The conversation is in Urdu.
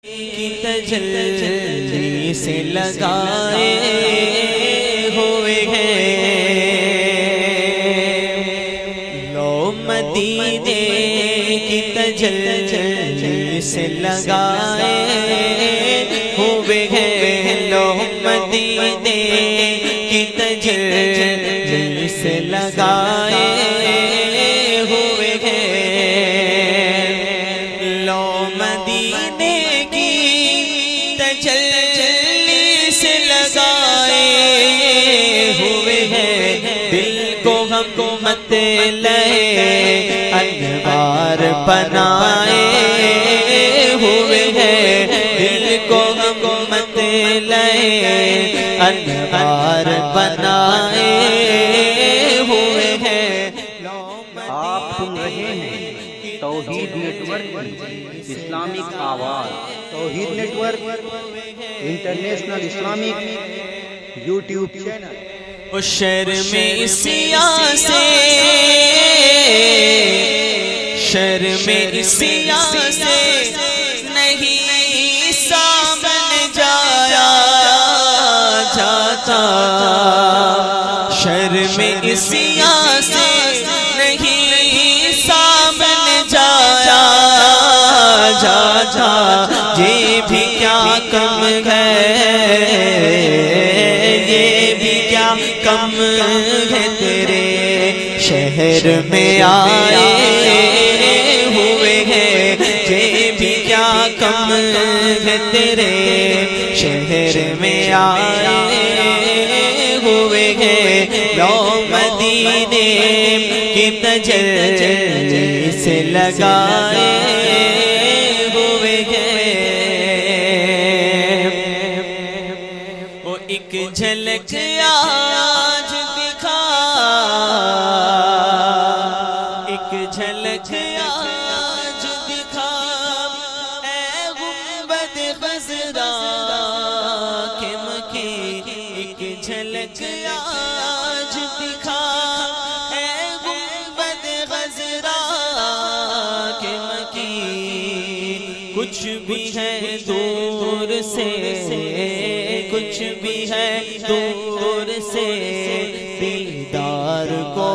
کی تجلی سے لگائے ہوئے ہیں، لو مدینے کی تجلی سے لگائے ہوئے ہیں، لو مدینے کی تجلی سے لگائے ہوئے ہیں، لو مدینے تجلی سے لگائے ہوئے ہیں، دل کو ہم مت لے انوار بنائے ہوئے ہیں، دل کو ہم مت لے انوار بنائے ہوئے ہیں۔ آپ سن رہے ہیں توحید نیٹ ورک کی اسلامک آواز، Tauheed network international Islamic YouTube channel. شرم سیاہ سے، شرم سیاہ سے نہیں سامن جایا جاتا، شرم سیاہ سے نہیں سامن جایا جاتا، یہ بھی کیا کم ہے، یہ بھی کیا کم ہے، تیرے شہر میں آئے ہوئے ہیں، یہ بھی کیا کم ہے، تیرے شہر میں آئے ہوئے ہیں، لو مدینے کی تجلی سے لگائے ہوئے ہیں۔ وہ ایک جھلک آج دکھا، ایک جھلک آج دکھا، اے گنبد خضرا کے مکی، ایک جھلک آج دکھا، اے گنبد خضرا کے مکی، کچھ بھی ہے دور سے، کچھ بھی ہے دور سے، دیدار کو